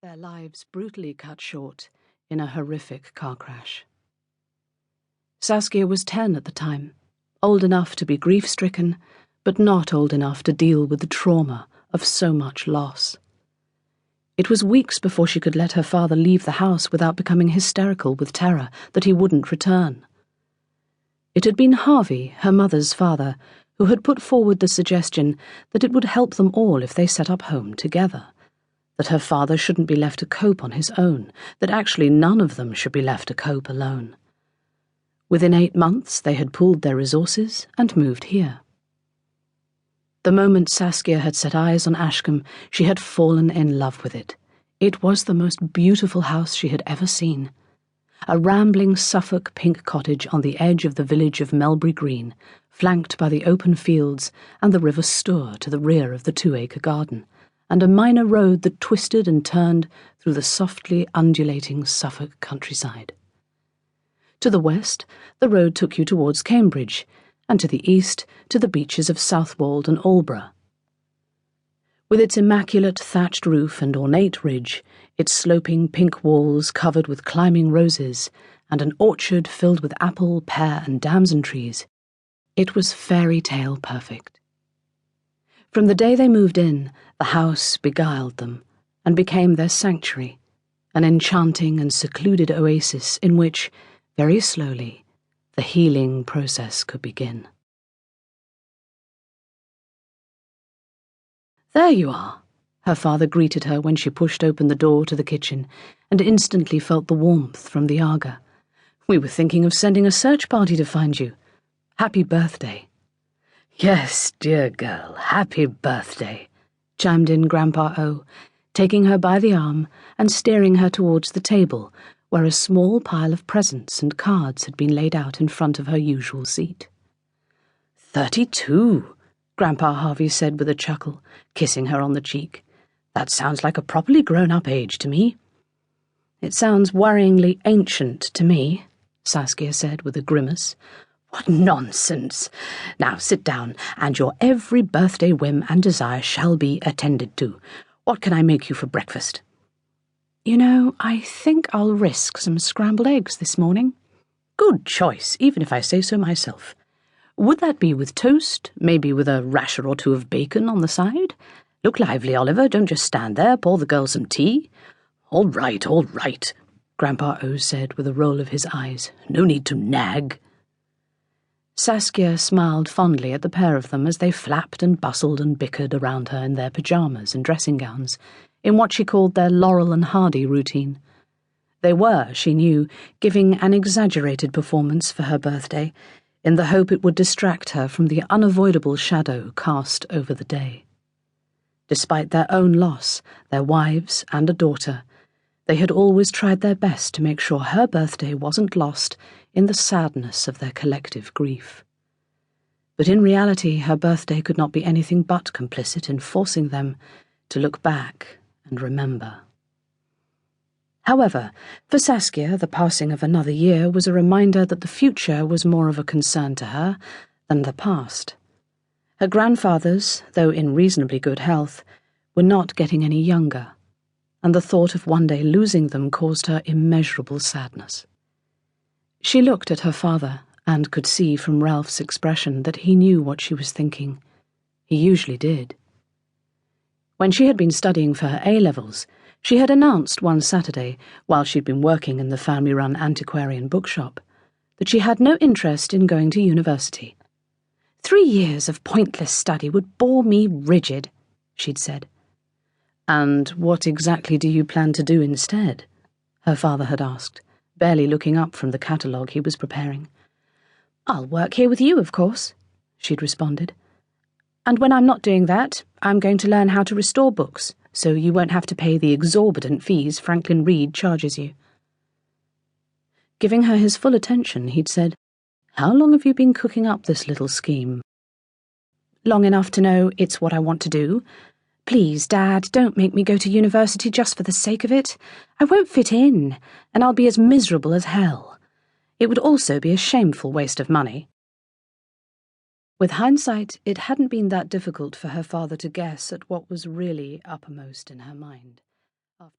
their lives brutally cut short in a horrific car crash. Saskia was 10 at the time, old enough to be grief-stricken, but not old enough to deal with the trauma of so much loss. It was weeks before she could let her father leave the house without becoming hysterical with terror that he wouldn't return. It had been Harvey, her mother's father, who had put forward the suggestion that it would help them all if they set up home together, that her father shouldn't be left to cope on his own, that actually none of them should be left to cope alone. Within 8 months, they had pooled their resources and moved here. The moment Saskia had set eyes on Ashcombe, she had fallen in love with it. It was the most beautiful house she had ever seen. A rambling Suffolk pink cottage on the edge of the village of Melbury Green, flanked by the open fields and the River Stour to the rear of the 2-acre garden, and a minor road that twisted and turned through the softly undulating Suffolk countryside. To the west, the road took you towards Cambridge, and to the east, to the beaches of Southwold and Aldborough. With its immaculate thatched roof and ornate ridge, its sloping pink walls covered with climbing roses, and an orchard filled with apple, pear, and damson trees, it was fairy tale perfect. From the day they moved in, the house beguiled them, and became their sanctuary, an enchanting and secluded oasis in which, very slowly, the healing process could begin. "There you are," her father greeted her when she pushed open the door to the kitchen and instantly felt the warmth from the Aga. "We were thinking of sending a search party to find you. Happy birthday." "Yes, dear girl, happy birthday," chimed in Grandpa O, taking her by the arm and steering her towards the table where a small pile of presents and cards had been laid out in front of her usual seat. 32, Grandpa Harvey said with a chuckle, kissing her on the cheek. "That sounds like a properly grown-up age to me." "It sounds worryingly ancient to me," Saskia said with a grimace. "What nonsense! Now sit down, and your every birthday whim and desire shall be attended to. What can I make you for breakfast?" "You know, I think I'll risk some scrambled eggs this morning." "Good choice, even if I say so myself. Would that be with toast, maybe with a rasher or two of bacon on the side? Look lively, Oliver, don't just stand there, pour the girl some tea." All right, Grandpa O said with a roll of his eyes. "No need to nag." Saskia smiled fondly at the pair of them as they flapped and bustled and bickered around her in their pyjamas and dressing gowns, in what she called their Laurel and Hardy routine. They were, she knew, giving an exaggerated performance for her birthday, in the hope it would distract her from the unavoidable shadow cast over the day. Despite their own loss, their wives, and a daughter, they had always tried their best to make sure her birthday wasn't lost in the sadness of their collective grief. But in reality, her birthday could not be anything but complicit in forcing them to look back and remember. However, for Saskia, the passing of another year was a reminder that the future was more of a concern to her than the past. Her grandfathers, though in reasonably good health, were not getting any younger, and the thought of one day losing them caused her immeasurable sadness. She looked at her father and could see from Ralph's expression that he knew what she was thinking. He usually did. When she had been studying for her A-levels, she had announced one Saturday, while she'd been working in the family-run antiquarian bookshop, that she had no interest in going to university. 3 years of pointless study would bore me rigid, she'd said. "And what exactly do you plan to do instead?" her father had asked, barely looking up from the catalogue he was preparing. "I'll work here with you, of course," she'd responded. "And when I'm not doing that, I'm going to learn how to restore books, so you won't have to pay the exorbitant fees Franklin Reed charges you." Giving her his full attention, he'd said, "How long have you been cooking up this little scheme?" "Long enough to know it's what I want to do. Please, Dad, don't make me go to university just for the sake of it. I won't fit in, and I'll be as miserable as hell. It would also be a shameful waste of money." With hindsight, it hadn't been that difficult for her father to guess at what was really uppermost in her mind.